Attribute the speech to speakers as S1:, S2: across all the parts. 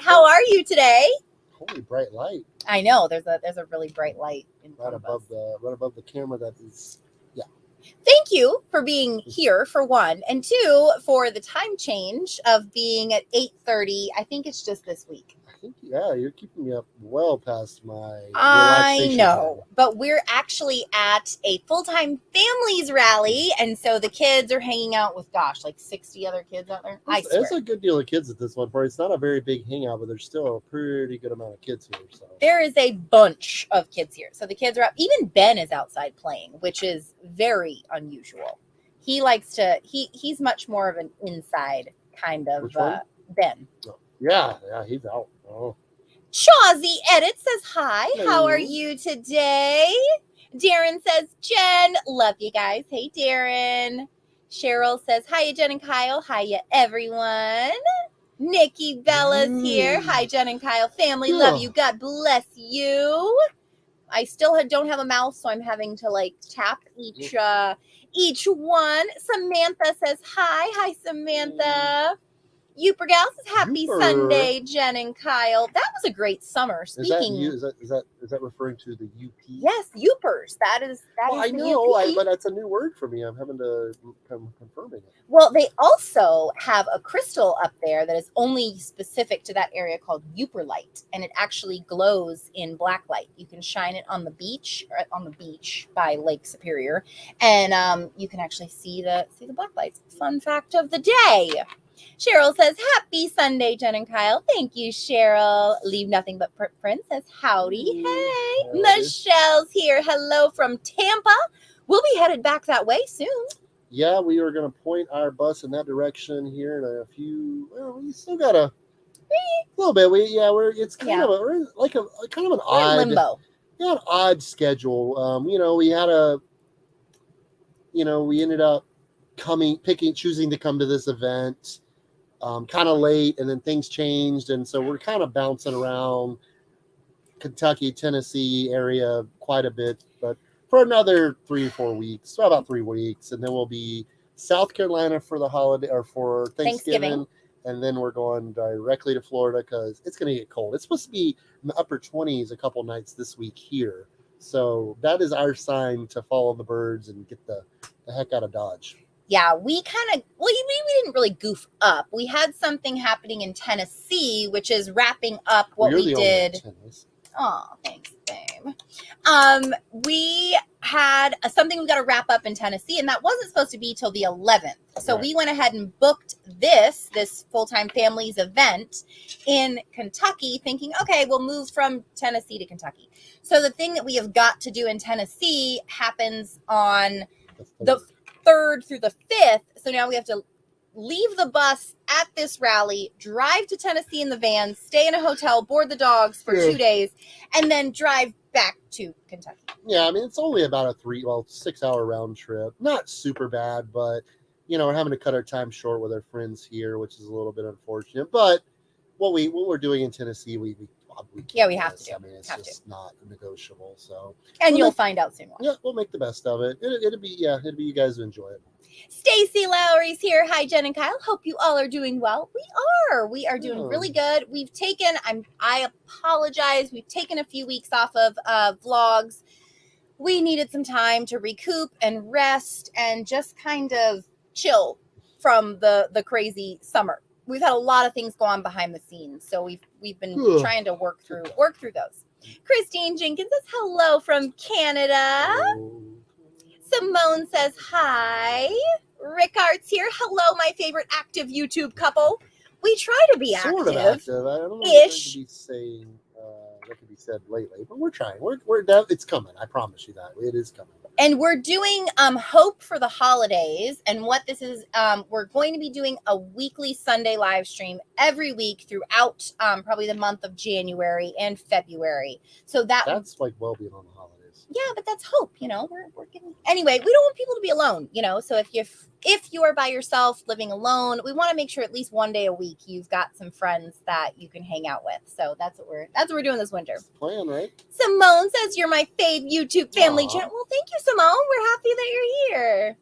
S1: How are you today?
S2: Holy bright light!
S1: I know there's a really bright light in
S2: Right
S1: front of
S2: above
S1: us.
S2: right above the camera. That is, yeah.
S1: Thank you for being here for one, and two for the time change of being at 8:30. I think it's just this week.
S2: I think you're keeping me up well past my
S1: I
S2: relaxation
S1: know,
S2: time.
S1: but we're actually at a full-time families rally, and so the kids are hanging out with, like 60 other kids out there. I swear.
S2: It's a good deal of kids at this one point. It's not a very big hangout, but there's still a pretty good amount of kids here. So
S1: there is a bunch of kids here. So the kids are out. Even Ben is outside playing, which is very unusual. He likes to. He's much more of an inside kind of
S2: Which one?
S1: Ben.
S2: Oh, yeah, he's out. Oh.
S1: Chawsy Edit says hi.
S2: Hello.
S1: How are you today? Darren says, Jen, love you guys. Hey, Darren. Cheryl says, hiya, Jen and Kyle. Hiya, everyone. Nikki Bella's here. Hi, Jen and Kyle. Family, love you. God bless you. I still don't have a mouse, so I'm having to tap each one. Samantha says hi. Hi, Samantha. Youper Gal says happy Sunday, Jen and Kyle. That was a great summer. Speaking,
S2: is that referring to the UP?
S1: Yes, Youpers. That is
S2: I
S1: the
S2: know,
S1: UP.
S2: but that's a new word for me. I'm having to confirming it.
S1: Well, they also have a crystal up there that is only specific to that area called Youper light, and it actually glows in black light. You can shine it on the beach by Lake Superior, and you can actually see the black lights. Fun fact of the day. Cheryl says, happy Sunday, Jen and Kyle. Thank you, Cheryl. Leave Nothing But Print says, howdy. Hey. Michelle's here. Hello from Tampa. We'll be headed back that way soon.
S2: Yeah, we are going to point our bus in that direction here in a few. Well, we still got a little bit. It's kind of an odd
S1: limbo.
S2: Yeah, an odd schedule. We ended up choosing to come to this event kind of late, and then things changed, and so we're kind of bouncing around Kentucky, Tennessee area quite a bit, but for another 3 or 4 weeks, about 3 weeks, and then we'll be South Carolina for the holiday or for Thanksgiving. And then we're going directly to Florida because it's going to get cold. It's supposed to be in the upper 20s a couple nights this week here, so that is our sign to follow the birds and get the heck out of Dodge.
S1: Yeah, we didn't really goof up. We had something happening in Tennessee, which is wrapping up what we did. Oh, thanks, babe. We had something we got to wrap up in Tennessee, and that wasn't supposed to be till the 11th. So we went ahead and booked this full-time families event in Kentucky, thinking, okay, we'll move from Tennessee to Kentucky. So the thing that we have got to do in Tennessee happens on the 3rd through the 5th. So now we have to leave the bus at this rally, drive to Tennessee in the van, stay in a hotel, board the dogs for 2 days, and then drive back to Kentucky. Yeah,
S2: I mean, it's only about a 6 hour round trip. Not super bad, but we're having to cut our time short with our friends here, which is a little bit unfortunate. But what we're doing in Tennessee, we
S1: have to do.
S2: I mean, it's just not negotiable. So,
S1: and you'll find out soon.
S2: Yeah, we'll make the best of it. It'll be you guys who enjoy it.
S1: Stacy Lowry's here. Hi, Jen and Kyle. Hope you all are doing well. We are doing really good. We've taken. I apologize. We've taken a few weeks off of vlogs. We needed some time to recoup and rest and just kind of chill from the crazy summer. We've had a lot of things go on behind the scenes, so we've been trying to work through those. Christine Jenkins says hello from Canada. Simone says hi. Rick Art's here. Hello, my favorite active YouTube couple. We try to be active.
S2: Sort of active. I don't know what could be said lately, but we're trying. It's coming. I promise you that it is coming.
S1: And we're doing Hope for the holidays. And what this is, we're going to be doing a weekly Sunday live stream every week throughout probably the month of January and February. So that's
S2: well beyond the holidays.
S1: Yeah, but that's hope. We're getting anyway. We don't want people to be alone. So if you are by yourself living alone, we want to make sure at least one day a week you've got some friends that you can hang out with. So that's what we're doing this winter.
S2: Plan, right?
S1: Simone says you're my fave YouTube family channel. Well, thank you, Simone. We're happy that you're here.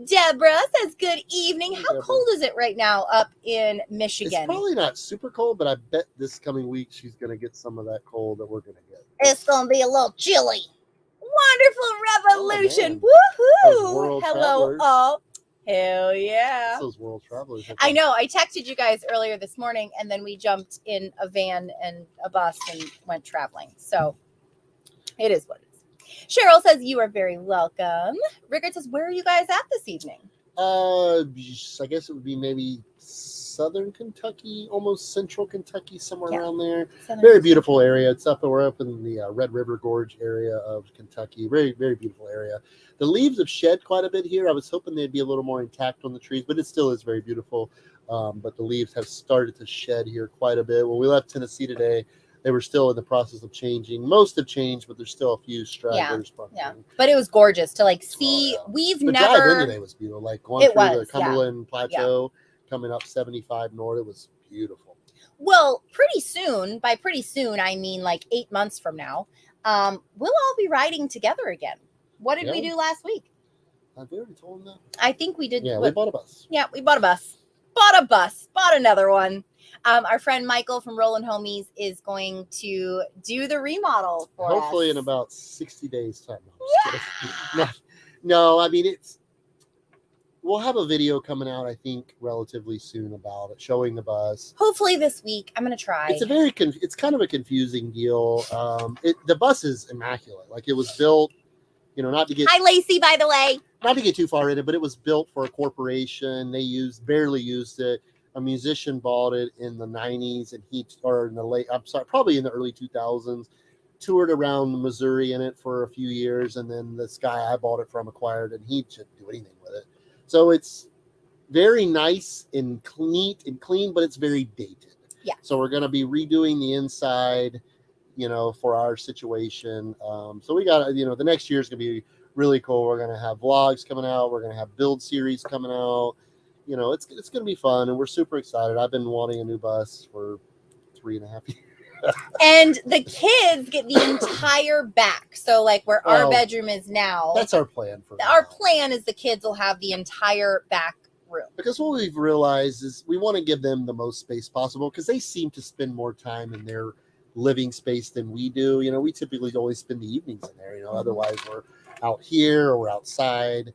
S1: Deborah says, good evening.
S2: Hey,
S1: How
S2: Deborah.
S1: cold is it right now up in Michigan?
S2: It's probably not super cold, but I bet this coming week she's going to get some of that cold that we're going to get.
S1: It's going to be a little chilly. Wonderful revolution.
S2: Woohoo.
S1: Hello, all. Hell yeah.
S2: That's those world travelers.
S1: I know. I texted you guys earlier this morning, and then we jumped in a van and a bus and went traveling. So it is what it is. Cheryl says, you are very welcome. Rickard says, where are you guys at this evening?
S2: I guess it would be maybe southern Kentucky, almost central Kentucky, somewhere around there. Very beautiful area. We're up in the Red River Gorge area of Kentucky. Very, very beautiful area. The leaves have shed quite a bit here. I was hoping they'd be a little more intact on the trees, but it still is very beautiful. But the leaves have started to shed here quite a bit. When we left Tennessee today, they were still in the process of changing. Most have changed, but there's still a few stragglers.
S1: Yeah. But it was gorgeous to see.
S2: The drive in today was beautiful. Like going through the Cumberland Plateau, coming up 75 north, it was beautiful.
S1: Well, by pretty soon, I mean like 8 months from now, we'll all be riding together again. What did we do last week?
S2: Have we already told them that?
S1: I think we did.
S2: Yeah, we bought a bus.
S1: Yeah, we bought a bus. Bought another one. Our friend Michael from Rollin' Homies is going to do the remodel for us.
S2: Hopefully in about 60 days time. No, I mean, we'll have a video coming out, I think, relatively soon about it, showing the bus.
S1: Hopefully this week. I'm going to try.
S2: It's kind of a confusing deal. The bus is immaculate. Like, it was built, not to get...
S1: Hi, Lacey, by the way.
S2: Not to get too far in it, but it was built for a corporation. They barely used it. A musician bought it in the 90s, and probably in the early 2000s, toured around Missouri in it for a few years, and then this guy I bought it from acquired, and he didn't do anything with it. So it's very nice and neat and clean, but it's very dated.
S1: Yeah.
S2: So we're going to be redoing the inside, for our situation. So we got, the next year is going to be really cool. We're going to have vlogs coming out. We're going to have build series coming out. It's going to be fun, and we're super excited. I've been wanting a new bus for 3.5 years.
S1: And the kids get the entire back. So like where our bedroom is now.
S2: That's our plan for
S1: Our plan is the kids will have the entire back room.
S2: Because what we've realized is we want to give them the most space possible, because they seem to spend more time in their living space than we do. We typically always spend the evenings in there. Otherwise we're out here or we're outside.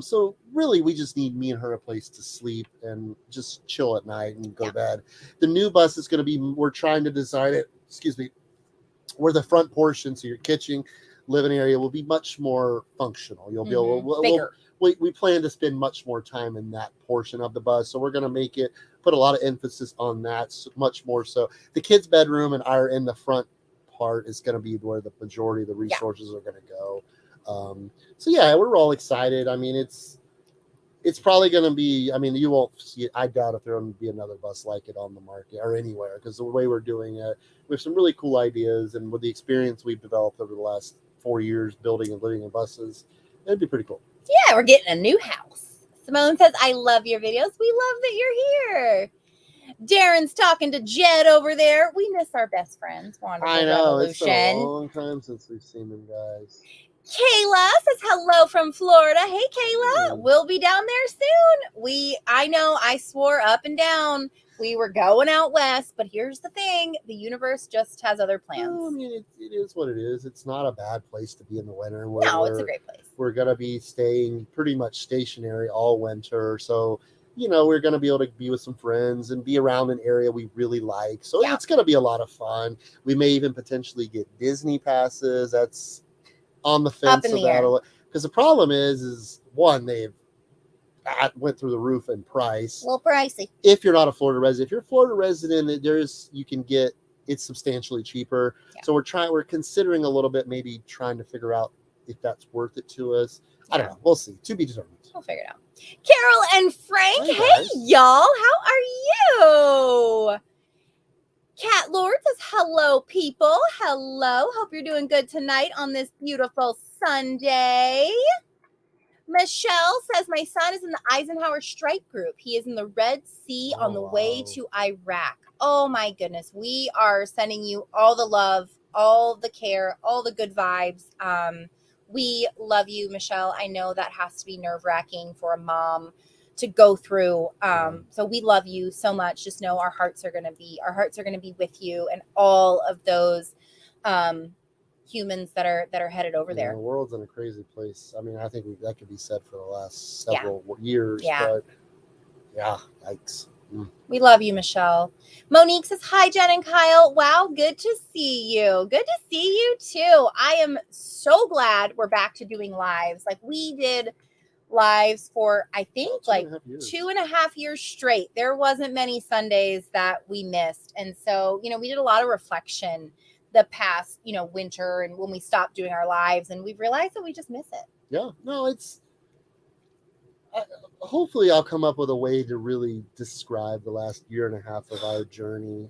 S2: So really, we just need me and her a place to sleep and just chill at night and go to bed. The new bus is going to be, we're trying to design it, where the front portion, so your kitchen, living area, will be much more functional. You'll be able,
S1: bigger.
S2: We plan to spend much more time in that portion of the bus. So we're going to put a lot of emphasis on that, much more so. The kids' bedroom and our in the front part is going to be where the majority of the resources are going to go. So yeah, we're all excited. I mean, it's probably going to be, you won't see it. I doubt if there will be another bus like it on the market or anywhere, because the way we're doing it, we have some really cool ideas, and with the experience we've developed over the last 4 years building and living in buses, it'd be pretty cool.
S1: Yeah, we're getting a new house. Simone says, I love your videos. We love that you're here. Darren's talking to Jed over there. We miss our best friends. Wonderful
S2: I know.
S1: revolution.
S2: It's been a long time since we've seen them, guys.
S1: Kayla says hello from Florida. Hey, Kayla. We'll be down there soon. I know I swore up and down we were going out west, but here's the thing. The universe just has other plans.
S2: Well, it is what it is. It's not a bad place to be in the winter.
S1: No, it's a great place.
S2: We're going to be staying pretty much stationary all winter. So, we're going to be able to be with some friends and be around an area we really like. So it's going to be a lot of fun. We may even potentially get Disney passes. That's on the fence of that, because the problem is one, they've went through the roof in price.
S1: A little pricey.
S2: If you're not a Florida resident, if you're a Florida resident, you can get it's substantially cheaper. Yeah. So we're considering a little bit, maybe trying to figure out if that's worth it to us. I don't know. We'll see. To be determined.
S1: We'll figure it out. Carol and Frank, hey y'all, how are you? Cat Lord says, hello, people. Hello. Hope you're doing good tonight on this beautiful Sunday. Michelle says, my son is in the Eisenhower Strike Group. He is in the Red Sea on the way to Iraq. Oh, my goodness. We are sending you all the love, all the care, all the good vibes. we love you, Michelle. I know that has to be nerve-wracking for a mom to go through. So we love you so much. Just know our hearts are gonna be with you and all of those humans that are headed over there.
S2: The world's in a crazy place. I mean, I think that could be said for the last several years. But yeah, yikes.
S1: We love you, Michelle. Monique says, hi, Jen and Kyle. Wow, good to see you. Good to see you too. I am so glad we're back to doing lives. Like we did lives for, I think, like 2.5 years straight. There wasn't many Sundays that we missed. And so, we did a lot of reflection the past, winter and when we stopped doing our lives, and we've realized that we just miss it.
S2: Yeah, no, hopefully I'll come up with a way to really describe the last 1.5 years of our journey.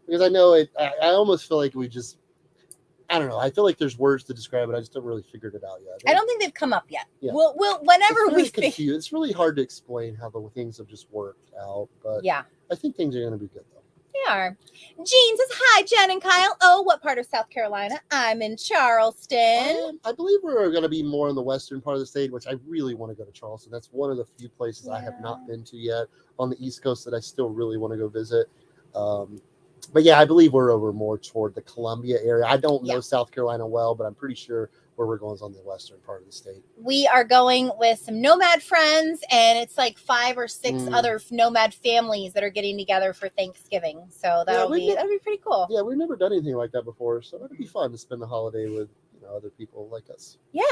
S2: Because I know I almost feel like I don't know. I feel like there's words to describe it. I just haven't really figured it out yet.
S1: I don't think they've come up yet.
S2: Yeah.
S1: We'll whenever
S2: it's really hard to explain how the things have just worked out. But yeah, I think things are going to be good though.
S1: They are. Jean says, hi, Jen and Kyle. Oh, what part of South Carolina? I'm in Charleston.
S2: I believe we're going to be more in the western part of the state, which I really want to go to Charleston. That's one of the few places I have not been to yet on the East Coast that I still really want to go visit. But yeah, I believe we're over more toward the Columbia area. I don't know South Carolina well, but I'm pretty sure where we're going is on the western part of the state. We are going with some nomad friends, and it's like 5 or 6 other nomad families that are getting together for Thanksgiving. So that'll be pretty cool. Yeah, we've never done anything like that before, so that'd be fun to spend the holiday with other people like us. Yeah,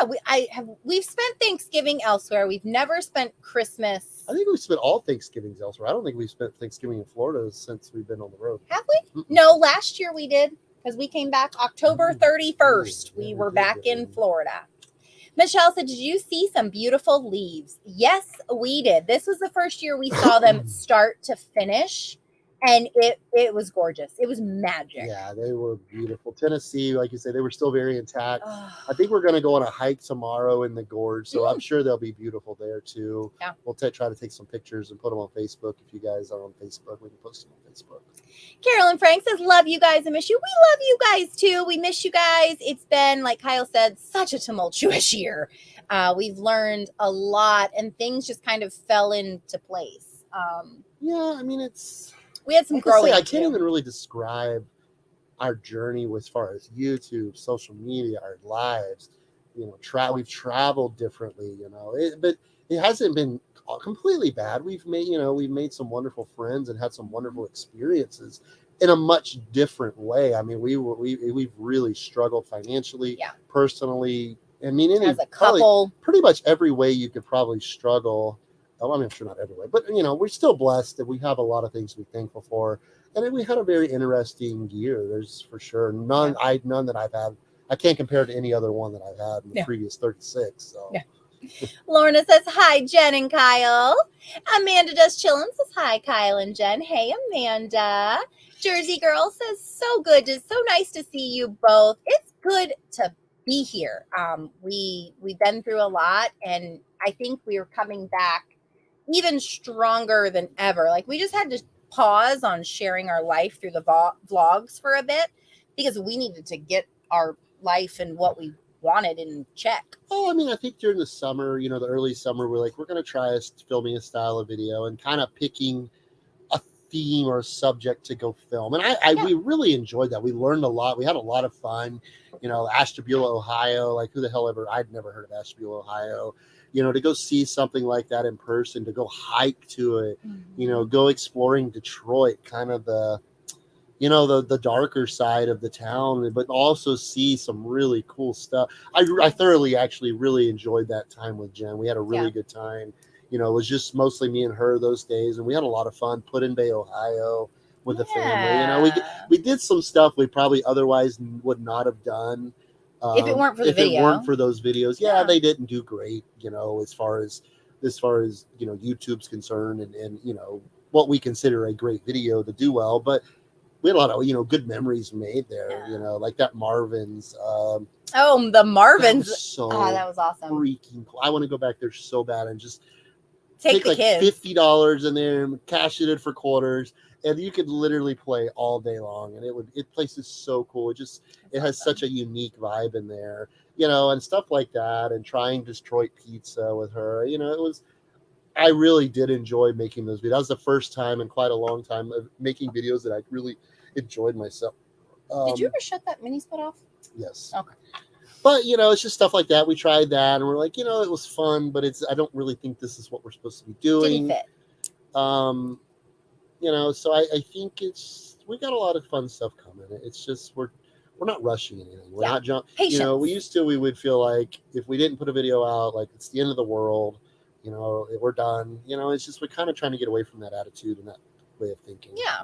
S2: we've spent Thanksgiving elsewhere. We've never spent Christmas. I think we've spent all Thanksgivings elsewhere. I don't think we've spent Thanksgiving in Florida since we've been on the road. Have we? No, last year we did, because we came back October 31st. We were back in Florida. Michelle said, did you see some beautiful leaves? Yes, we did. This was the first year we saw them start to finish. And it was gorgeous. It was magic. Yeah, they were beautiful. Tennessee, like you said, they were still very intact. I think we're going to go on a hike tomorrow in the gorge, so I'm sure they'll be beautiful there too. Yeah. We'll try to take some pictures and put them on Facebook. If you guys are on Facebook, we can post them on Facebook. Carolyn Frank says, love you guys and miss you. We love you guys too. We miss you guys. It's been, like Kyle said, such a tumultuous year. We've learned a lot, and things just kind of fell into place. Yeah, I mean, we had some growing. I can't even really describe our journey as far as YouTube, social media, our lives. We've traveled differently, but it hasn't been completely bad. We've made some wonderful friends and had some wonderful experiences in a much different way. I mean, we've really struggled financially, personally. I mean, as a couple, pretty much every way you could probably struggle. I mean, I'm sure not every way, but we're still blessed that we have a lot of things to be thankful for. And then we had a very interesting year. There's for sure none that I've had. I can't compare to any other one that I've had in the previous 36. So. Yeah. Lorna says, hi, Jen and Kyle. Amanda Does Chillin says, hi, Kyle and Jen. Hey, Amanda. Jersey Girl says, so nice to see you both. It's good to be here. We've been through a lot, and I think we are coming back even stronger than ever. Like, we just had to pause on sharing our life through the vlogs for a bit, because we needed to get our life and what we wanted in check. Oh, I mean, I think during the summer, the early summer, we're going to try filming a style of video and kind of picking a theme or a subject to go film. And we really enjoyed that. We learned a lot. We had a lot of fun. Ashtabula, Ohio, like who the hell I'd never heard of Ashtabula, Ohio. To go see something like that in person, to go hike to it, go exploring Detroit, kind of the darker side of the town, but also see some really cool stuff. I thoroughly actually really enjoyed that time with Jen. We had a really good time. It was just mostly me and her those days, and we had a lot of fun. Put-in-Bay, Ohio with the family. We did some stuff we probably otherwise would not have done. If it weren't for the video. If it weren't for those videos, they didn't do great, as far as YouTube's concerned, and what we consider a great video to do well. But we had a lot of good memories made there. Like that Marvin's. The Marvin's. That was awesome. Freaking cool. I want to go back there so bad and just take like kids. $50 in there and cash it in for quarters. And you could literally play all day long, and it place is so cool. It has such a unique vibe in there. and stuff like that, and trying Detroit pizza with her. I really did enjoy making those videos. That was the first time in quite a long time of making videos that I really enjoyed myself.
S1: Did you ever shut that mini split off?
S2: Yes.
S1: Okay.
S2: But, it's just stuff like that. We tried that and we're like, it was fun, but I don't really think this is what we're supposed to be doing.
S1: Didn't fit.
S2: So I think we got a lot of fun stuff coming. It's just, we're not rushing anything. We're not jumping.
S1: Patience.
S2: We would feel like if we didn't put a video out, like it's the end of the world, we're done. It's just, we're kind of trying to get away from that attitude and that way of thinking.
S1: Yeah.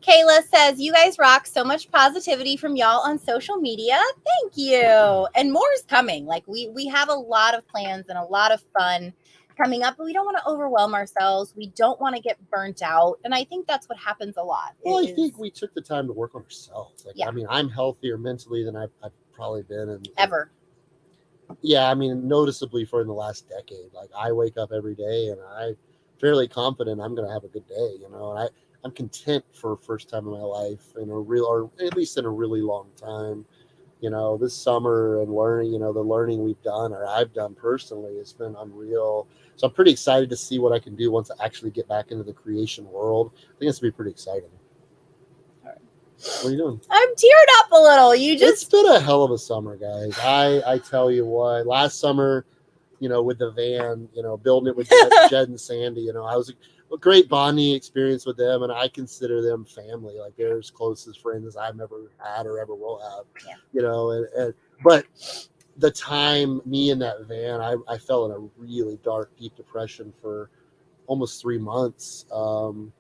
S1: Kayla says, you guys rock. So much positivity from y'all on social media. Thank you. And more is coming. Like we have a lot of plans and a lot of fun coming up, but we don't want to overwhelm ourselves. We don't want to get burnt out. And I think that's what happens a lot.
S2: Well, I think we took the time to work on ourselves. Like,
S1: yeah.
S2: I mean, I'm healthier mentally than I've probably been.
S1: Ever.
S2: Yeah, I mean, noticeably for in the last decade. Like, I wake up every day and I'm fairly confident I'm going to have a good day, and I'm content for the first time in my life or at least in a really long time. This summer and learning, the learning we've done or I've done personally, it's been unreal. So I'm pretty excited to see what I can do once I actually get back into the creation world. I think it's going to be pretty exciting. All right. What are you doing?
S1: I'm teared up a little.
S2: It's been a hell of a summer, guys. I tell you what, last summer, with the van, building it with Jed and Sandy, I was a great bonding experience with them, and I consider them family. Like, they're as close as friends as I've ever had or ever will have.
S1: Yeah.
S2: But the time me in that van, I fell in a really dark, deep depression for almost 3 months. And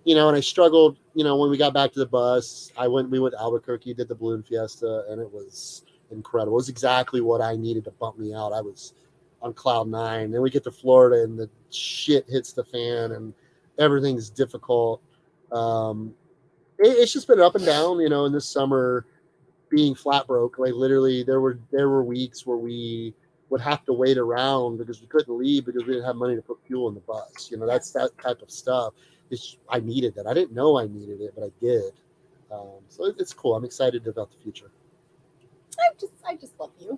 S2: I struggled, when we got back to the bus, we went to Albuquerque, did the Balloon Fiesta, and it was incredible. It was exactly what I needed to bump me out. I was on cloud 9. Then we get to Florida and the shit hits the fan and everything's difficult. It's just been up and down, in this summer, being flat broke. Like, literally there were weeks where we would have to wait around because we couldn't leave because we didn't have money to put fuel in the bus. That's that type of stuff. I needed that. I didn't know I needed it, but I did. So it's cool. I'm excited about the future.
S1: I just love you.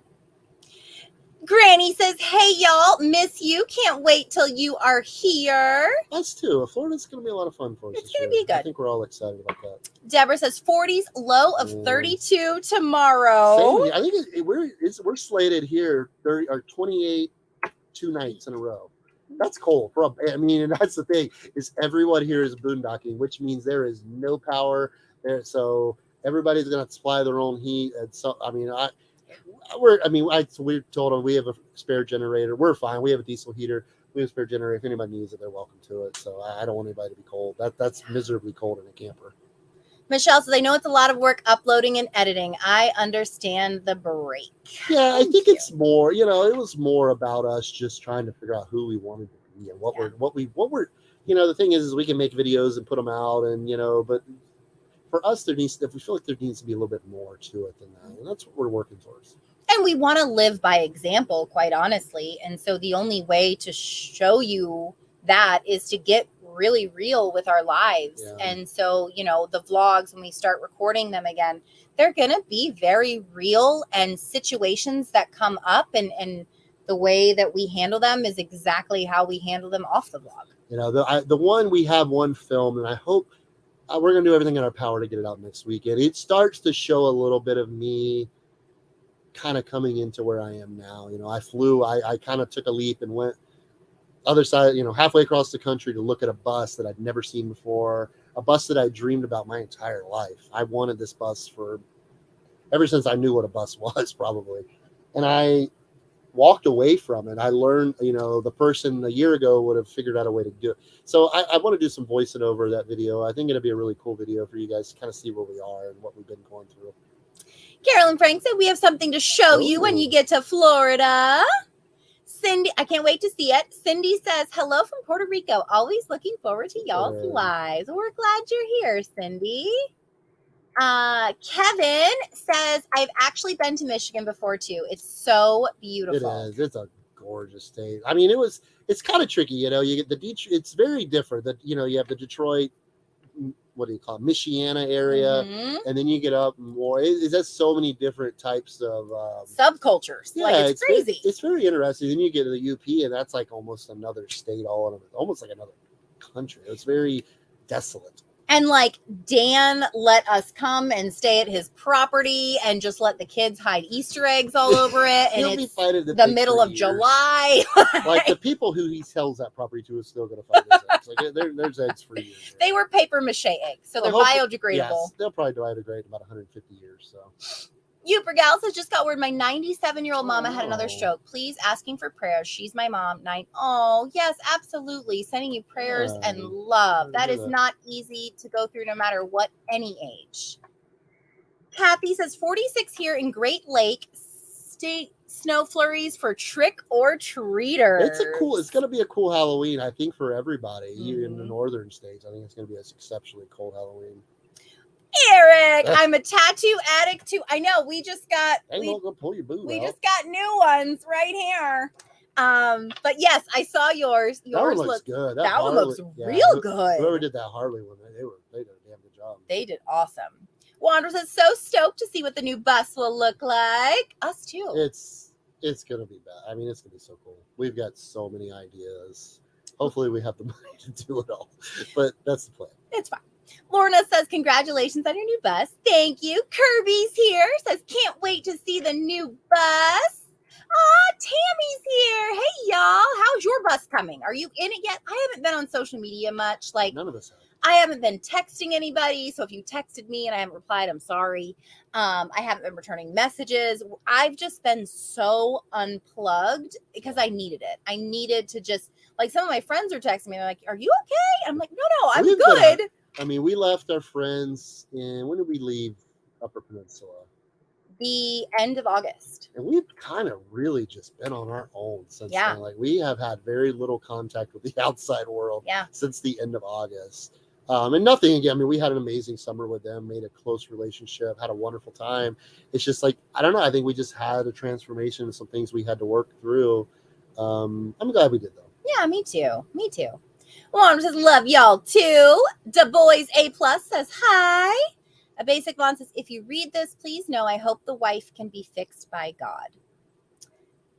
S1: Granny says, hey, y'all, miss you. Can't wait till you are here.
S2: Us too. Florida's going to be a lot of fun for us.
S1: It's going to be good.
S2: I think we're all excited about that.
S1: Deborah says 40s, low of 32 tomorrow.
S2: Same. I think we're slated here 28 2 nights in a row. That's cold. And that's the thing, is everyone here is boondocking, which means there is no power there. So everybody's going to have to supply their own heat. And so, we told them we have a spare generator. We're fine. We have a diesel heater. We have a spare generator. If anybody needs it, they're welcome to it. So I don't want anybody to be cold. That's miserably cold in a camper.
S1: Michelle says, I know it's a lot of work uploading and editing. I understand the break.
S2: Yeah, I think it's more, it was more about us just trying to figure out who we wanted to be and what we're, the thing is we can make videos and put them out and, but for us, we feel like there needs to be a little bit more to it than that. And that's what we're working towards.
S1: And we want to live by example, quite honestly. And so the only way to show you that is to get really real with our lives. Yeah. And so, the vlogs, when we start recording them again, they're going to be very real, and situations that come up and the way that we handle them is exactly how we handle them off the vlog.
S2: The one we have one film, and I hope we're going to do everything in our power to get it out next week. And it starts to show a little bit of me kind of coming into where I am now. I kind of took a leap and went other side, halfway across the country to look at a bus that I'd never seen before, a bus that I dreamed about my entire life. I wanted this bus ever since I knew what a bus was, probably. And I walked away from it. I learned, the person a year ago would have figured out a way to do it. So I want to do some voicing over that video. I think it'll be a really cool video for you guys to kind of see where we are and what we've been going through.
S1: Carolyn Frank said, we have something to show you when you get to Florida. Cindy, I can't wait to see it. Cindy says, hello from Puerto Rico. Always looking forward to y'all's lives. We're glad you're here, Cindy. Kevin says, I've actually been to Michigan before too. It's so beautiful.
S2: It is. It's a gorgeous state. It's kind of tricky, you get the Detroit. It's very different that, you have the Detroit what do you call it, Michiana area, and then you get up more. It's just so many different types of
S1: subcultures.
S2: Yeah,
S1: like it's crazy.
S2: It's very interesting. Then you get to the UP, and that's like almost another state, almost like another country. It's very desolate.
S1: And like Dan let us come and stay at his property and just let the kids hide Easter eggs all over it. And it's the middle of July.
S2: Like the people who he sells that property to is still going to find those eggs. Like there's eggs for years.
S1: They were paper mache eggs, so they're biodegradable.
S2: Yes, they'll probably biodegrade in about 150 years. So.
S1: Youper Gal says, just got word my 97-year-old mama had another stroke. Please asking for prayers. She's my mom. Oh, yes, absolutely. Sending you prayers and love. That is not easy to go through no matter what any age. Kathy says, 46 here in Great Lake. State snow flurries for trick or treaters.
S2: It's going to be a cool Halloween, I think, for everybody. Here in the northern states, I think it's going to be an exceptionally cold Halloween.
S1: Eric, I'm a tattoo addict too. I know we just got
S2: pull your boob
S1: we
S2: out.
S1: just got new ones right here. But yes, I saw yours. Yours
S2: looks good.
S1: That one looks real good.
S2: Whoever did that Harley one, they did a damn good job.
S1: They did awesome. Wander says, so stoked to see what the new bus will look like. Us too.
S2: It's gonna be bad. I mean, it's gonna be so cool. We've got so many ideas. Hopefully we have the money to do it all. But that's the plan.
S1: It's fine. Lorna says, congratulations on your new bus. Thank you. Kirby's here. Says, can't wait to see the new bus. Tammy's here. Hey, y'all. How's your bus coming? Are you in it yet? I haven't been on social media much. Like,
S2: none of us have.
S1: I haven't been texting anybody. So if you texted me and I haven't replied, I'm sorry. I haven't been returning messages. I've just been so unplugged because I needed it. I needed to just, like, some of my friends are texting me. They're like, are you okay? I'm like, no, I'm good.
S2: We left our friends when did we leave Upper Peninsula?
S1: The end of August.
S2: And we've kind of really just been on our own since then. Like, we have had very little contact with the outside world since the end of August. And nothing again. I mean, we had an amazing summer with them, made a close relationship, had a wonderful time. It's just like, I don't know. I think we just had a transformation and some things we had to work through. I'm glad we did though.
S1: Yeah, me too. Mom says, love y'all too. Du Bois A+ says, hi. A Basic Vaughn says, if you read this, please know I hope the wife can be fixed by God.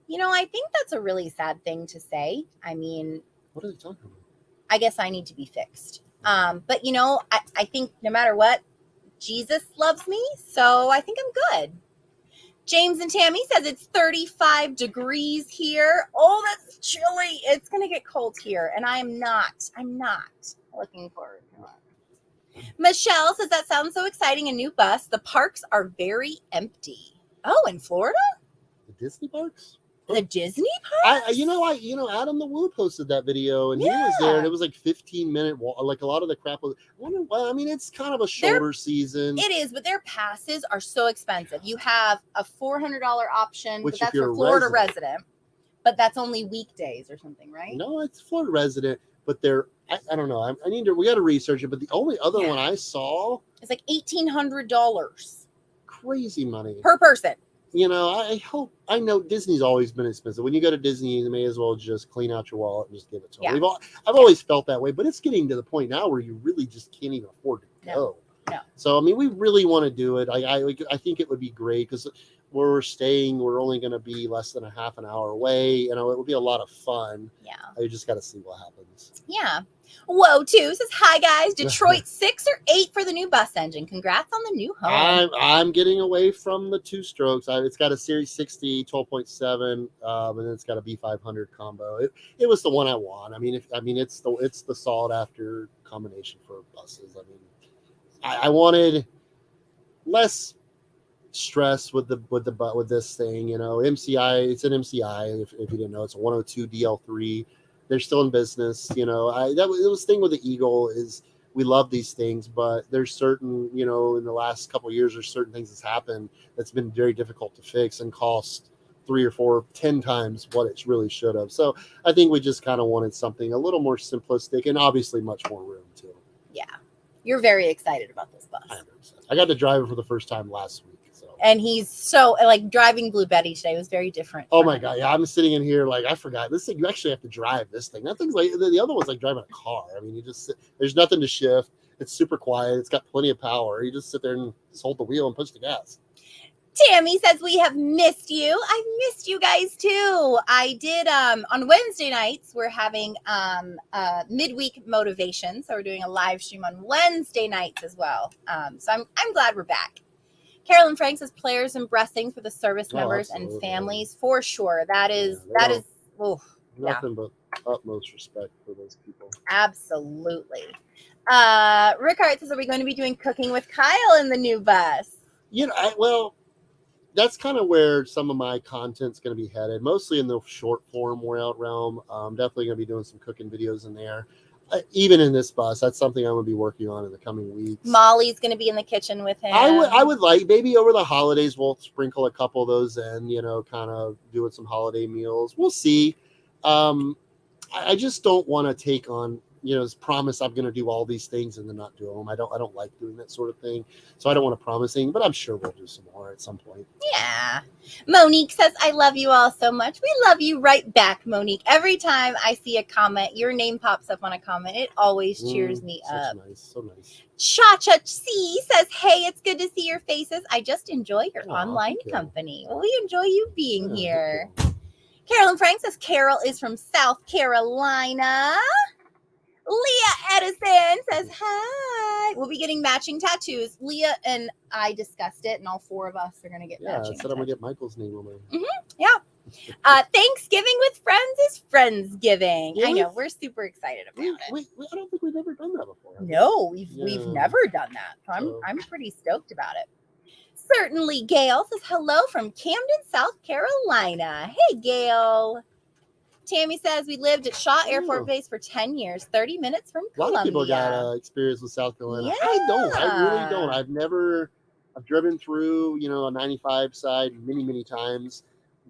S1: You know, I think that's a really sad thing to say. I mean,
S2: what are they talking about?
S1: I guess I need to be fixed. But, you know, I think no matter what, Jesus loves me. So I think I'm good. James and Tammy says it's 35 degrees here. Oh, that's chilly. It's going to get cold here. And I'm not looking forward to it. Michelle says that sounds so exciting. A new bus. The parks are very empty. Oh, in Florida?
S2: The Disney parks?
S1: The Disney parks?
S2: Adam the Woo posted that video and he was there and it was like 15-minute walk. Like a lot of the crap was, it's kind of a shorter season.
S1: It is, but their passes are so expensive. You have a $400 option,
S2: but
S1: that's for Florida resident. But that's only weekdays or something, right?
S2: No, it's Florida resident, but they're, I don't know. We got to research it, but the only other one I saw
S1: is like $1,800.
S2: Crazy money
S1: per person.
S2: You know, I know Disney's always been expensive. When you go to Disney, you may as well just clean out your wallet and just give it to them. I've always felt that way, but it's getting to the point now where you really just can't even afford to go.
S1: No.
S2: So, we really want to do it. I think it would be great because where we're staying, we're only going to be less than a half an hour away. You know, it would be a lot of fun.
S1: Yeah.
S2: I just got to see what happens.
S1: Yeah. Whoa, too says, hi guys. Detroit 6 or 8 for the new bus engine. Congrats on the new home.
S2: I'm getting away from the 2-strokes. It's got a Series 60 12.7, and then it's got a B500 combo. It was the one I want. It's the sought after combination for buses. I wanted less stress with this thing. You know, MCI. It's an MCI. If you didn't know, it's a 102 DL3. They're still in business. You know, it was the thing with the Eagle is we love these things, but there's certain, you know, in the last couple of years, there's certain things that's happened that's been very difficult to fix and cost 3 or 4, 10 times what it really should have. So I think we just kind of wanted something a little more simplistic and obviously much more room too.
S1: Yeah. You're very excited about this bus.
S2: I got to drive it for the first time last week.
S1: And he's so, like, driving Blue Betty today was very different.
S2: Oh my God. Yeah. I'm sitting in here. Like, I forgot this thing. You actually have to drive this thing. That thing's like, the other one's like driving a car. You just sit, there's nothing to shift. It's super quiet. It's got plenty of power. You just sit there and just hold the wheel and push the gas.
S1: Tammy says we have missed you. I've missed you guys too. I did on Wednesday nights. We're having midweek motivation, so we're doing a live stream on Wednesday nights as well. So I'm glad we're back. Carolyn Frank says players and blessings for the service members and families for sure. That is
S2: nothing but utmost respect for those people.
S1: Absolutely. Rick Hart says, are we going to be doing cooking with Kyle in the new bus?
S2: Well, that's kind of where some of my content's going to be headed, mostly in the short form workout realm. I'm definitely going to be doing some cooking videos in there. Even in this bus, that's something I'm going to be working on in the coming weeks.
S1: Molly's going to be in the kitchen with him.
S2: I would like, maybe over the holidays, we'll sprinkle a couple of those in, kind of doing some holiday meals. We'll see. I just don't want to take on, promise I'm going to do all these things and then not do them. I don't like doing that sort of thing. So I don't want to promise anything, but I'm sure we'll do some more at some point.
S1: Yeah. Monique says, I love you all so much. We love you right back, Monique. Every time I see a comment, your name pops up on a comment. It always cheers me up.
S2: So nice.
S1: Cha-Cha C says, hey, it's good to see your faces. I just enjoy your online company. Well, we enjoy you being here. Carolyn Frank says, Carol is from South Carolina. Leah Edison says, hi. We'll be getting matching tattoos. Leah and I discussed it, and all four of us are going to get matching.
S2: Yeah, I said I'm going to get Michael's name on there.
S1: Yeah. Thanksgiving with friends is Friendsgiving. Yeah, I know. We're super excited about it.
S2: I don't think we've ever done that before.
S1: No, we've never done that. So I'm pretty stoked about it. Certainly, Gail says, hello from Camden, South Carolina. Hey, Gail. Tammy says, we lived at Shaw Air Force Base for 10 years, 30 minutes from Columbia.
S2: A lot of people got experience with South Carolina.
S1: Yeah.
S2: I really don't. I've driven through, a 95 side many times.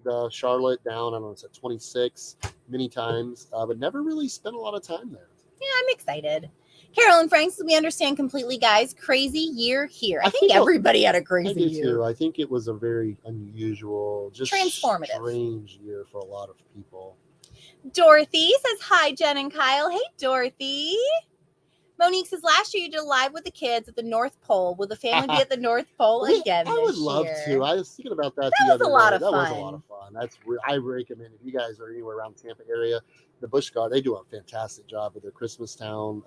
S2: The Charlotte down, I don't know, it's at 26 many times, but never really spent a lot of time there.
S1: Yeah, I'm excited. Carolyn Franks, we understand completely, guys. Crazy year here. I think everybody had a crazy year.
S2: Too. I think it was a very unusual, just
S1: transformative,
S2: strange year for a lot of people.
S1: Dorothy says, hi, Jen and Kyle. Hey, Dorothy. Monique says, last year you did a live with the kids at the North Pole. Will the family be at the North Pole again this year?
S2: I would love to. I was thinking about that
S1: the other day. That was a lot of
S2: fun. I recommend if you guys are anywhere around the Tampa area, the Busch Gardens, they do a fantastic job with their Christmas town.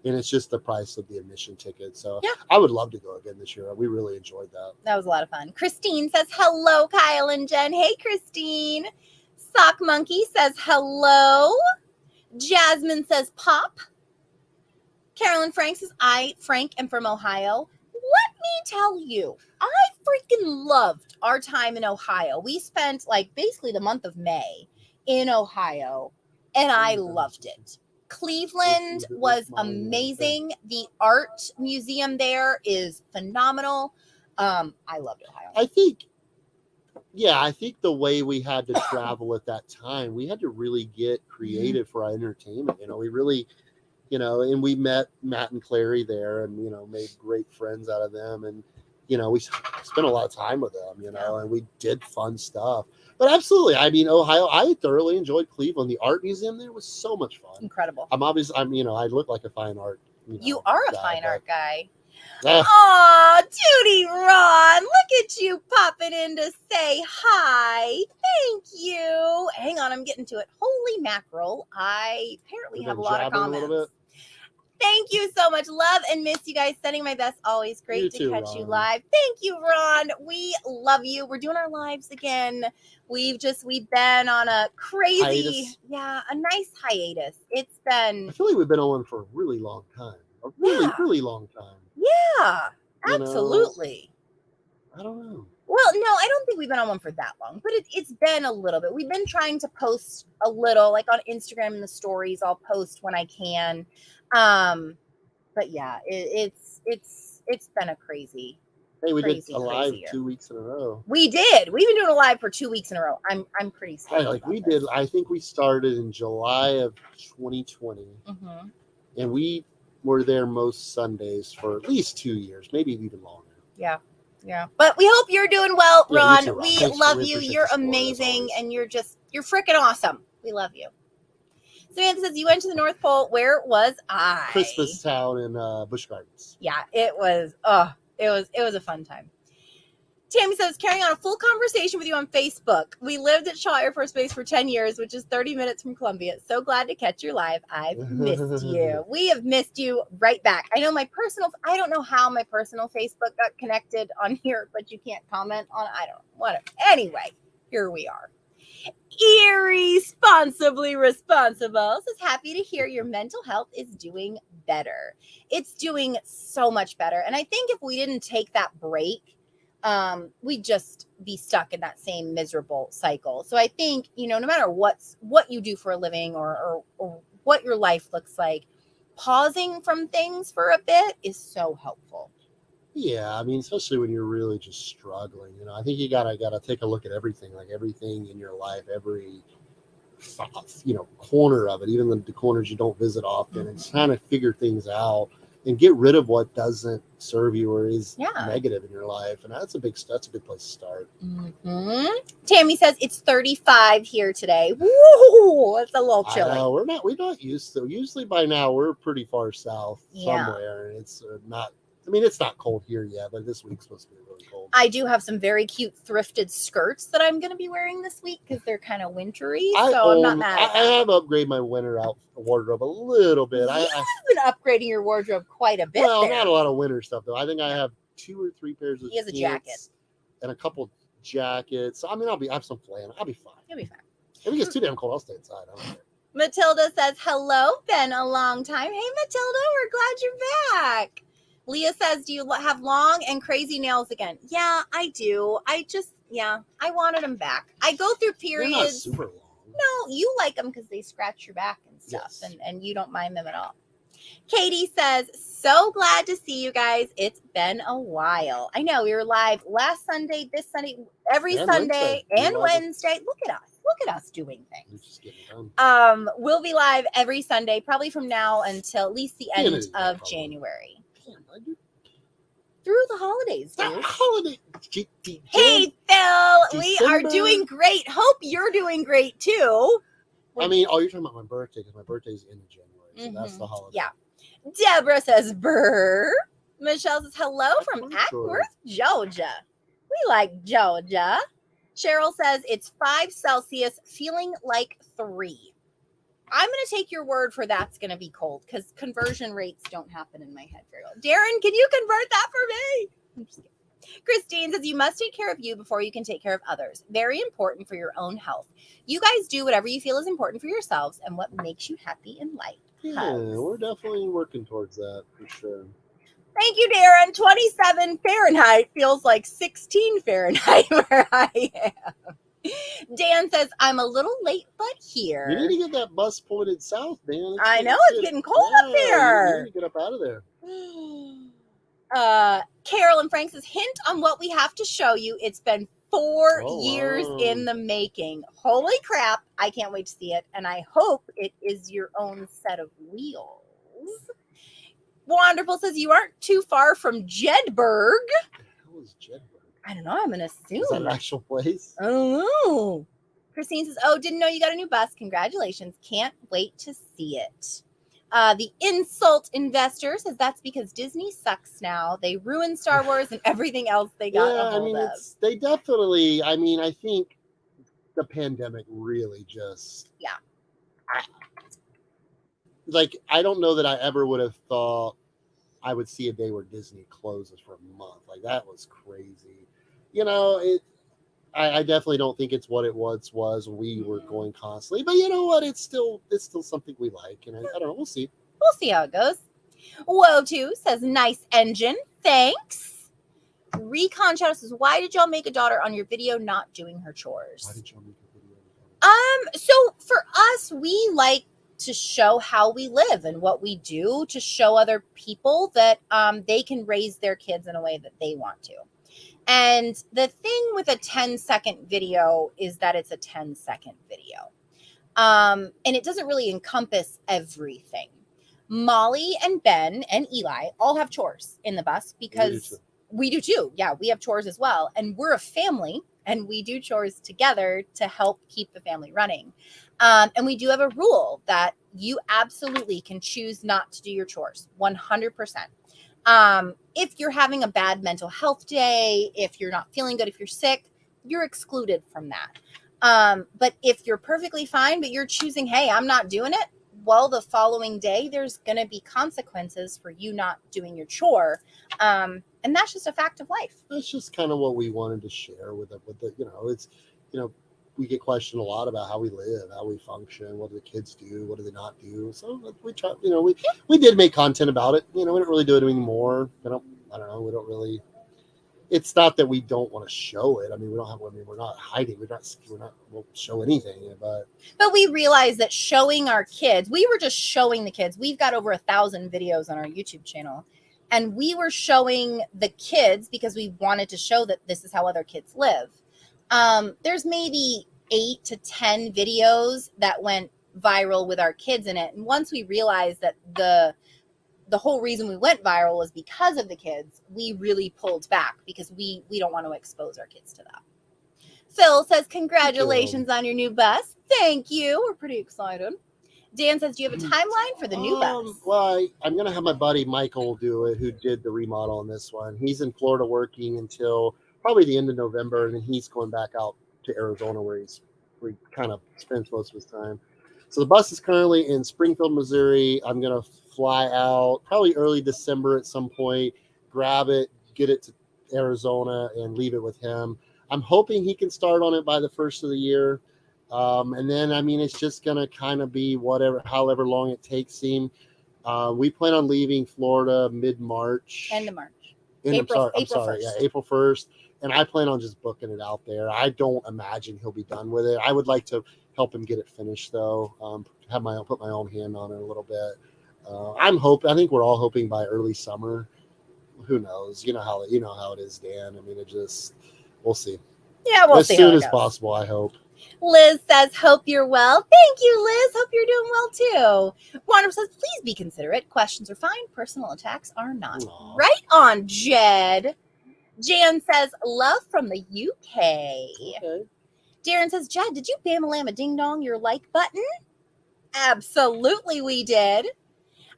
S2: And it's just the price of the admission ticket. So I would love to go again this year. We really enjoyed that.
S1: That was a lot of fun. Christine says, hello, Kyle and Jen. Hey, Christine. Sock Monkey says, hello. Jasmine says, pop. Carolyn Frank says, Frank, am from Ohio. Let me tell you, I freaking loved our time in Ohio. We spent basically the month of May in Ohio, and I loved it. Cleveland was amazing. The art museum there is phenomenal. I loved Ohio.
S2: I think the way we had to travel at that time, we had to really get creative for our entertainment. We really, and we met Matt and Clary there and, made great friends out of them. And, we spent a lot of time with them, and we did fun stuff. But absolutely, Ohio, I thoroughly enjoyed Cleveland. The art museum there was so much fun.
S1: Incredible.
S2: I look like a fine art.
S1: You are a fine art guy. Oh, Judy Ron, look at you popping in to say hi. Thank you. Hang on, I'm getting to it. Holy mackerel. I apparently have a lot of comments. Thank you so much. Love and miss you guys. Sending my best. Always great to catch you live. Thank you, Ron. We love you. We're doing our lives again. We've been on a crazy, a nice hiatus. It's been.
S2: I feel like we've been on one for a really long time. A really long time.
S1: Yeah, absolutely.
S2: I don't know.
S1: Well, no, I don't think we've been on one for that long, but it's been a little bit. We've been trying to post a little, like on Instagram in the stories. I'll post when I can. But yeah, it's been a crazy.
S2: Hey, we did a live 2 weeks in a row.
S1: We did. We've been doing a live for 2 weeks in a row. I'm pretty stoked.
S2: I think we started in July of 2020, and we were there most Sundays for at least 2 years, maybe even longer.
S1: Yeah. But we hope you're doing well, Ron. Too, Ron. We love you. You're amazing, and you're freaking awesome. We love you. Samantha says, you went to the North Pole. Where was I?
S2: Christmas Town in Busch Gardens.
S1: Yeah, it was a fun time. Tammy says, carrying on a full conversation with you on Facebook. We lived at Shaw Air Force Base for 10 years, which is 30 minutes from Columbia. So glad to catch you live. I've missed you. We have missed you right back. I don't know how my personal Facebook got connected on here, but you can't comment on, I don't know, whatever. Anyway, here we are. Irresponsibly responsible says, happy to hear your mental health is doing better. It's doing so much better. And I think if we didn't take that break, we'd just be stuck in that same miserable cycle. So I think, no matter what you do for a living or what your life looks like, pausing from things for a bit is so helpful.
S2: Yeah, I mean, especially when you're really just struggling. I think you gotta take a look at everything, like everything in your life, every corner of it, even the corners you don't visit often, and trying to figure things out and get rid of what doesn't serve you or is negative in your life. And that's a good place to start.
S1: Mm-hmm. Tammy says it's 35 here today. Woo! It's a little chilly.
S2: We're not used to. Usually by now we're pretty far south somewhere, and it's not. I mean, it's not cold here yet, but this week's supposed to be really cold. I
S1: do have some very cute thrifted skirts that I'm going to be wearing this week because they're kind of wintry. I'm not mad at that.
S2: I have upgraded my winter wardrobe a little bit.
S1: You've been upgrading your wardrobe quite a bit.
S2: Well, not a lot of winter stuff, though. I think I have 2 or 3 pairs of
S1: He has a jacket.
S2: And a couple jackets. I mean, I have some flannel. I'll be fine.
S1: You'll be fine.
S2: If it gets too damn cold, I'll stay inside. I don't care.
S1: Matilda says, hello, been a long time. Hey, Matilda, we're glad you're back. Leah says, do you have long and crazy nails again? Yeah, I do. I wanted them back. I go through periods.
S2: They're not super long.
S1: No, you like them because they scratch your back and stuff, yes. and you don't mind them at all. Katie says, so glad to see you guys. It's been a while. I know, we were live last Sunday, this Sunday, every Sunday, and Wednesday. Look at us doing things. We'll be live every Sunday, probably from now until at least the end of January. Through the holidays, dude. Hey, Phil, we are doing great. Hope you're doing great too.
S2: I mean, you're talking about my birthday because my birthday's in January, so that's the holiday.
S1: Yeah. Deborah says, brr. Michelle says, hello from Ackworth, Georgia. We like Georgia. Cheryl says, it's 5 Celsius, feeling like 3. I'm going to take your word for that's going to be cold because conversion rates don't happen in my head very well. Darren, can you convert that for me? I'm just kidding. Christine says, you must take care of you before you can take care of others. Very important for your own health. You guys do whatever you feel is important for yourselves and what makes you happy in life.
S2: Yeah, we're definitely working towards that for sure.
S1: Thank you, Darren. 27 Fahrenheit feels like 16 Fahrenheit where I am. Dan says, I'm a little late, but here.
S2: You need to get that bus pointed south, Dan.
S1: I know, it's getting cold up there.
S2: You need to get up out of there.
S1: Carol and Frank says, hint on what we have to show you. It's been 4 years in the making. Holy crap. I can't wait to see it. And I hope it is your own set of wheels. Wonderful says, you aren't too far from Jedburgh.
S2: What the hell is Jedburgh?
S1: I don't know. I'm going to assume.
S2: Is that an actual place?
S1: I don't know. Christine says, didn't know you got a new bus. Congratulations. Can't wait to see it. The Insult Investor says that's because Disney sucks now. They ruined Star Wars and everything else they got a hold of.
S2: They definitely, I think the pandemic really just...
S1: Yeah.
S2: I don't know that I ever would have thought I would see a day where Disney closes for a month. Like, that was crazy. I definitely don't think it's what it once was when we were going constantly. But you know what? It's still something we like. And I don't know. We'll see.
S1: We'll see how it goes. Woe2 says, nice engine. Thanks. Recon Shadow says, why did y'all make a daughter on your video not doing her chores?
S2: Why did y'all make a video?
S1: So for us, we like to show how we live and what we do to show other people that they can raise their kids in a way that they want to. And the thing with a 10-second video is that it's a 10-second video. And it doesn't really encompass everything. Molly and Ben and Eli all have chores in the bus because we do too. Yeah, we have chores as well. And we're a family and we do chores together to help keep the family running. And we do have a rule that you absolutely can choose not to do your chores 100%. If you're having a bad mental health day, if you're not feeling good, if you're sick, you're excluded from that. But if you're perfectly fine, but you're choosing, hey, I'm not doing it, well, the following day, there's going to be consequences for you not doing your chore. And that's just a fact of life.
S2: That's just kind of what we wanted to share with the, it's, we get questioned a lot about how we live, how we function, what do the kids do, what do they not do. So we try, we did make content about it. We don't really do it anymore. I don't know. We don't really, it's not that we don't want to show it. I mean, we're not hiding. We'll show anything, but
S1: we realize that showing our kids, we were just showing the kids. We've got over 1,000 videos on our YouTube channel, and we were showing the kids because we wanted to show that this is how other kids live. There's maybe 8 to 10 videos that went viral with our kids in it. And once we realized that the whole reason we went viral was because of the kids, we really pulled back because we don't want to expose our kids to that. Phil says, congratulations on your new bus. Thank you. We're pretty excited. Dan says, do you have a timeline for the new bus?
S2: Well, I'm going to have my buddy Michael do it, who did the remodel on this one. He's in Florida working until probably the end of November, and then he's going back out to Arizona where he kind of spends most of his time. So the bus is currently in Springfield, Missouri. I'm going to fly out probably early December at some point, grab it, get it to Arizona, and leave it with him. I'm hoping he can start on it by the first of the year. And then, it's just going to kind of be however long it takes him. We plan on leaving Florida mid-March.
S1: End of March.
S2: April
S1: 1st.
S2: Yeah, April 1st. And I plan on just booking it out there. I don't imagine he'll be done with it. I would like to help him get it finished, though. Put my own hand on it a little bit. I think we're all hoping by early summer. Who knows? You know how it is, Dan. We'll see.
S1: Yeah, we'll see.
S2: As soon as possible, I hope.
S1: Liz says, hope you're well. Thank you, Liz. Hope you're doing well, too. Wander says, please be considerate. Questions are fine. Personal attacks are not. Aww. Right on, Jed. Jan says, love from the UK.
S2: Okay.
S1: Darren says, Jed, did you bam-a-lam a ding-dong your like button? Absolutely we did.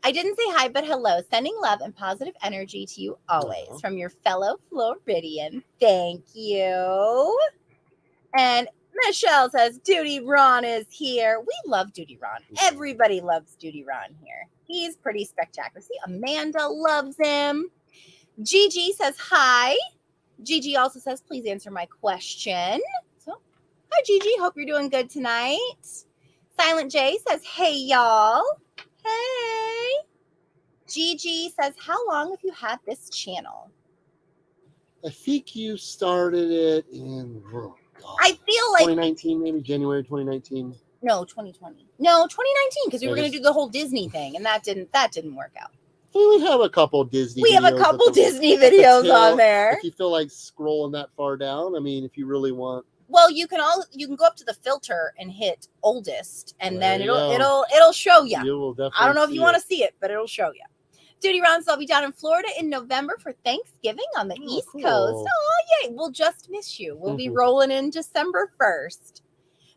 S1: I didn't say hi, but hello. Sending love and positive energy to you always from your fellow Floridian. Thank you. And Michelle says, Duty Ron is here. We love Duty Ron. Everybody loves Duty Ron here. He's pretty spectacular. See, Amanda loves him. Gigi says, hi. Gigi also says, please answer my question. So, hi, Gigi. Hope you're doing good tonight. Silent J says, hey, y'all. Hey. Gigi says, how long have you had this channel?
S2: I think you started it in,
S1: I feel like
S2: 2019, maybe January 2019.
S1: No, 2020. No, 2019, because we were going to do the whole Disney thing, and that didn't work out.
S2: We have a couple Disney.
S1: We have a couple Disney videos on there.
S2: If you feel like scrolling that far down, if you really want.
S1: Well, you can go up to the filter and hit oldest, and then it'll show you.
S2: You will definitely.
S1: I don't know if you want to see it, but it'll show you. Duty Rounds, I'll be down in Florida in November for Thanksgiving on the East Coast. Oh, yay. We'll just miss you. We'll be rolling in December 1st.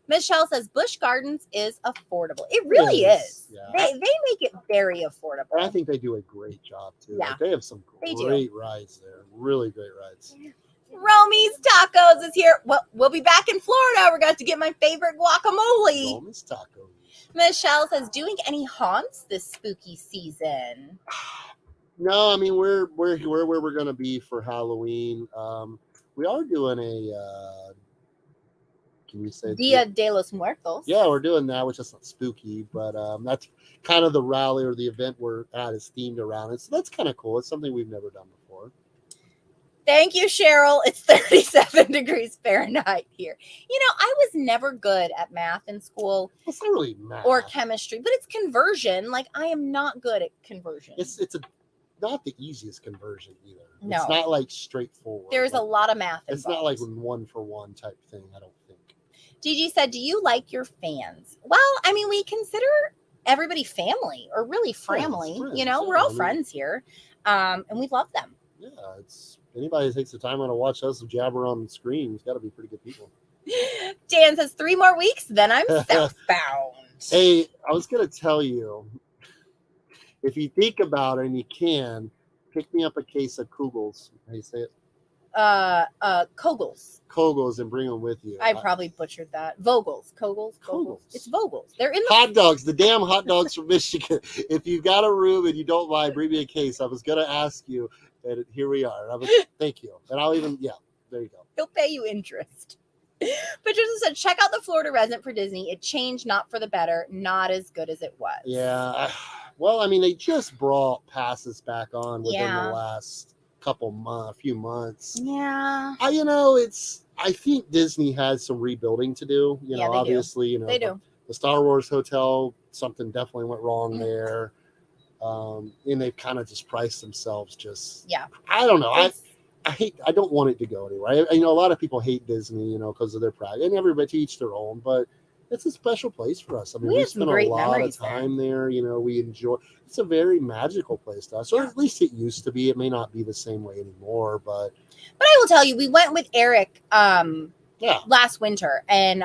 S1: Michelle says Busch Gardens is affordable. It really is. Yeah. They make it very affordable.
S2: And I think they do a great job, too. Yeah. They have some great rides there. Really great rides.
S1: Romy's Tacos is here. Well, we'll be back in Florida. We're going to get my favorite guacamole.
S2: Romy's Tacos.
S1: Michelle says, doing any haunts this spooky season?
S2: No, we're where we're going to be for Halloween. We are doing a, can you say?
S1: Dia de los Muertos.
S2: Yeah, we're doing that, which is not spooky, but that's kind of the rally or the event we're at is themed around it. So that's kind of cool. It's something we've never done before.
S1: Thank you, Cheryl. It's 37 degrees Fahrenheit here. I was never good at math in school.
S2: It's not really math.
S1: Or chemistry, but it's conversion. Like, I am not good at conversion.
S2: It's not the easiest conversion either.
S1: No.
S2: It's not like straightforward.
S1: There's a lot of math involved.
S2: It's not like one for one type thing, I don't think.
S1: Gigi said, do you like your fans? Well, we consider everybody family or really family.
S2: Friends,
S1: we're all friends here. And we love them.
S2: Yeah, Anybody who takes the time out to watch us jabber on screen has got to be pretty good people.
S1: Dan says 3 more weeks, then I'm southbound.
S2: Hey, I was going to tell you, if you think about it and you can, pick me up a case of Kugels. How you say it?
S1: Kogels.
S2: Kogels, and bring them with you.
S1: I probably butchered that. Vogels. Kogels. It's Vogels. They're in the
S2: hot dogs. The damn hot dogs from Michigan. If you got a room and you don't mind, bring me a case. I was going to ask you, and here we are. Thank you. And I'll even, there you go.
S1: He'll pay you interest. Patricia said, check out the Florida Resident for Disney. It changed, not for the better, not as good as it was.
S2: Yeah. Well, I mean, they just brought passes back on within the last few months.
S1: Yeah.
S2: I think Disney has some rebuilding to do. Obviously,
S1: they do.
S2: The Star Wars Hotel, something definitely went wrong there. And they've kind of just priced themselves I don't know. I don't want it to go anywhere. A lot of people hate Disney, because of their pride, and everybody to each their own, but it's a special place for us. I mean, we spent a lot of time there. We enjoy. It's a very magical place to us, or at least it used to be. It may not be the same way anymore, but
S1: I will tell you, we went with Eric last winter, and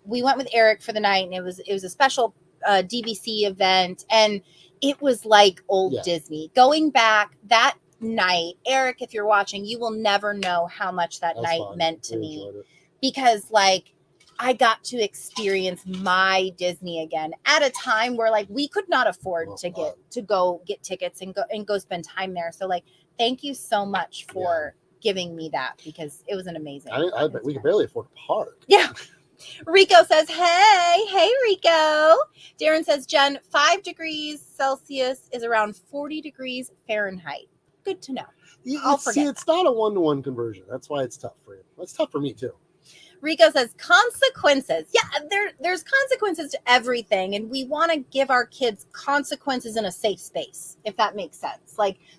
S1: we went with Eric for the night, and it was a special DVC event, and it was like old Disney. Going back that night, Eric, if you're watching, you will never know how much that night meant to me, because I got to experience my Disney again at a time where we could not afford to go get tickets and go spend time there. So thank you so much for giving me that, because it was an amazing.
S2: I bet we could barely afford to park.
S1: Yeah. Rico says, hey Rico. Darren says, Jen, 5 degrees Celsius is around 40 degrees Fahrenheit. Good to know.
S2: It's not a 1-to-1 conversion. That's why it's tough for you. It's tough for me too.
S1: Rico says consequences. Yeah, there's consequences to everything, and we want to give our kids consequences in a safe space, if that makes sense.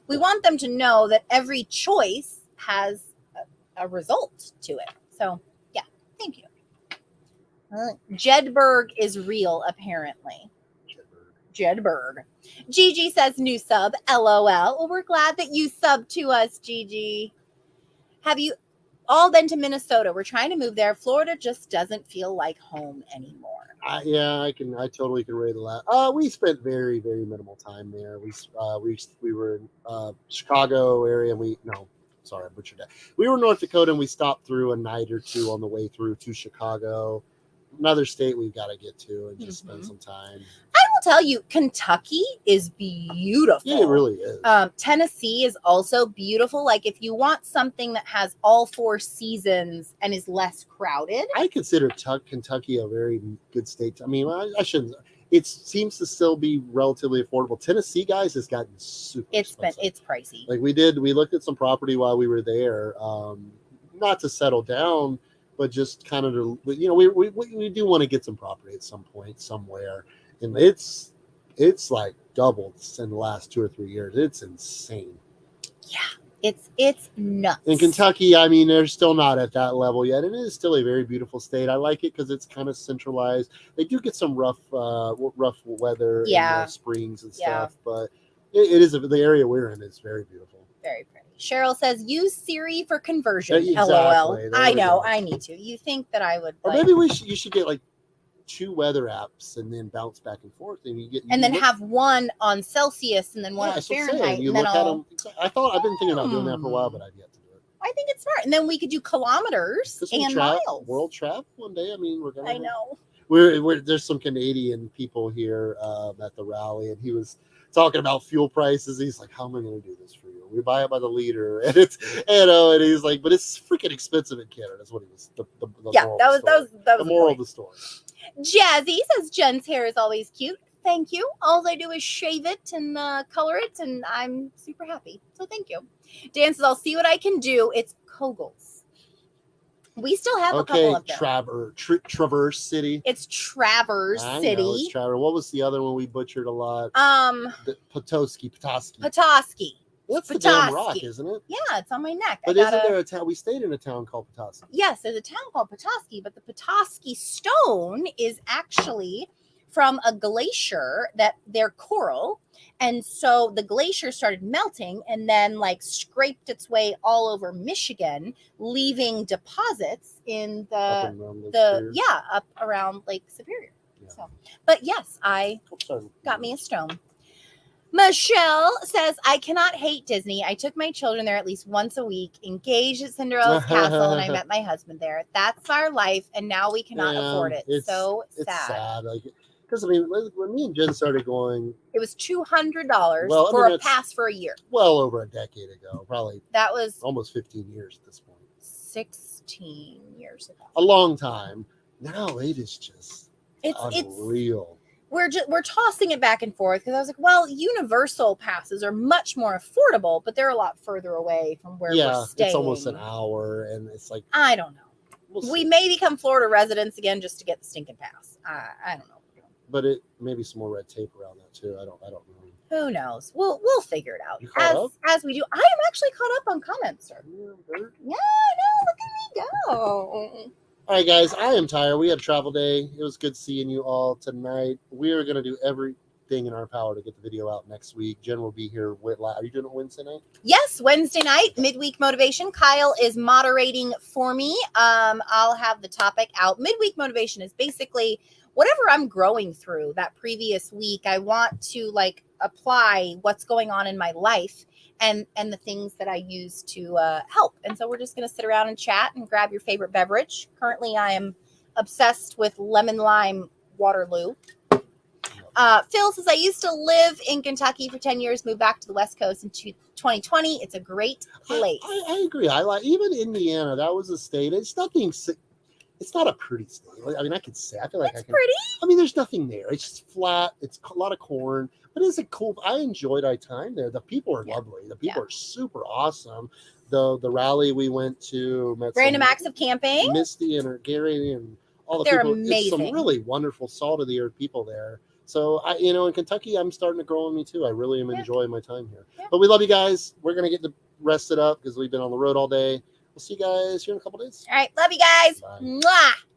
S1: We want them to know that every choice has a result to it. So, yeah, thank you. Jedburg is real, apparently. Jedburg. Gigi says new sub, LOL. Well, we're glad that you subbed to us, Gigi. Have you all been to Minnesota? We're trying to move there. Florida just doesn't feel like home anymore.
S2: I totally can relate to that. We spent very, very minimal time there. We were in Chicago area. I butchered that. We were in North Dakota, and we stopped through a night or two on the way through to Chicago. Another state we've got to get to and just spend some time.
S1: I will tell you, Kentucky is beautiful.
S2: Yeah, it really is.
S1: Tennessee is also beautiful. If you want something that has all 4 seasons and is less crowded.
S2: I consider Kentucky a very good state. I mean, I shouldn't. It seems to still be relatively affordable. Tennessee, guys, has gotten super expensive.
S1: It's pricey.
S2: We looked at some property while we were there, not to settle down, but just kind of to, we do want to get some property at some point somewhere, and it's doubled in the last 2 or 3 years. It's insane.
S1: Yeah, it's nuts.
S2: In Kentucky, I mean, they're still not at that level yet. It is still a very beautiful state. I like it because it's kind of centralized. They do get some rough weather in the springs and stuff, but it is the area we're in is very beautiful.
S1: Very pretty. Cheryl says, use Siri for conversion.
S2: Exactly.
S1: LOL. I know. I need to. You think that I would.
S2: Or maybe you should get 2 weather apps and then bounce back and forth, and
S1: have one on Celsius and then one on Fahrenheit.
S2: You look at them. I've been thinking about doing that for a while, but I've yet to do it.
S1: I think it's smart, and then we could do kilometers and miles.
S2: World travel one day. I mean, we're gonna.
S1: I know.
S2: There's some Canadian people here at the rally, and he was talking about fuel prices. He's like, "How am I going to do this for you? We buy it by the liter," and it's and he's like, "But it's freaking expensive in Canada." That's what he was. The moral of the story.
S1: Jazzy says, Jen's hair is always cute. Thank you. All I do is shave it and color it, and I'm super happy. So thank you. Dan says, I'll see what I can do. It's Kogels. We still have a couple of them.
S2: Traverse City.
S1: It's Traverse City.
S2: Know, it's Traverse. What was the other one we butchered a lot? Petoskey. That's the damn rock, isn't it?
S1: Yeah, it's on my neck.
S2: But isn't there a town? We stayed in a town called Petoskey.
S1: Yes, there's a town called Petoskey, but the Petoskey stone is actually from a glacier that they're coral. And so the glacier started melting and then like scraped its way all over Michigan, leaving deposits in up around Lake Superior. Yeah. So, but yes, I got me a stone. Michelle says, I cannot hate Disney. I took my children there at least once a week, engaged at Cinderella's castle, and I met my husband there. That's our life, and now we cannot afford it. It's sad.
S2: Like, because I mean, when me and Jen started going,
S1: it was $200 for a pass for a year.
S2: Well over a decade ago, probably.
S1: That was
S2: almost 15 years at this point.
S1: 16 years ago.
S2: A long time. Now it is just unreal.
S1: We're tossing it back and forth because I was like, well, Universal passes are much more affordable, but they're a lot further away from where we're staying.
S2: It's almost an hour, and it's like,
S1: I don't know. We may become Florida residents again just to get the stinking pass. I don't know.
S2: But it maybe some more red tape around that too. I don't know.
S1: Who knows? We'll figure it out as we do. I am actually caught up on comments, sir. Yeah, I know. Look at me go.
S2: All right, guys, I am tired. We had a travel day. It was good seeing you all tonight. We are going to do everything in our power to get the video out next week. Jen will be here. Are you doing it Wednesday night?
S1: Yes, Wednesday night, midweek motivation. Kyle is moderating for me. I'll have the topic out. Midweek motivation is basically whatever I'm growing through that previous week. I want to like apply what's going on in my life and the things that I use to help. And so we're just going to sit around and chat and grab your favorite beverage. Currently, I am obsessed with lemon lime Waterloo. Phil says, I used to live in Kentucky for 10 years, moved back to the West Coast in 2020. It's a great place.
S2: I agree. I like even Indiana. That was a state. It's nothing. It's not a pretty state. I mean, I could say. I feel like
S1: it's pretty.
S2: I mean, there's nothing there. It's just flat. It's a lot of corn. But it's a cool. I enjoyed our time there. The people are lovely. The people are super awesome. The rally we went to, met
S1: random acts of camping.
S2: Misty and Gary and all the
S1: They're
S2: people.
S1: Amazing.
S2: It's some really wonderful, salt of the earth people there. So in Kentucky, I'm starting to grow on me too. I really am enjoying my time here. Yeah. But we love you guys. We're gonna get rested up because we've been on the road all day. We'll see you guys here in a couple days.
S1: All right, love you guys.
S2: Bye.
S1: Mwah.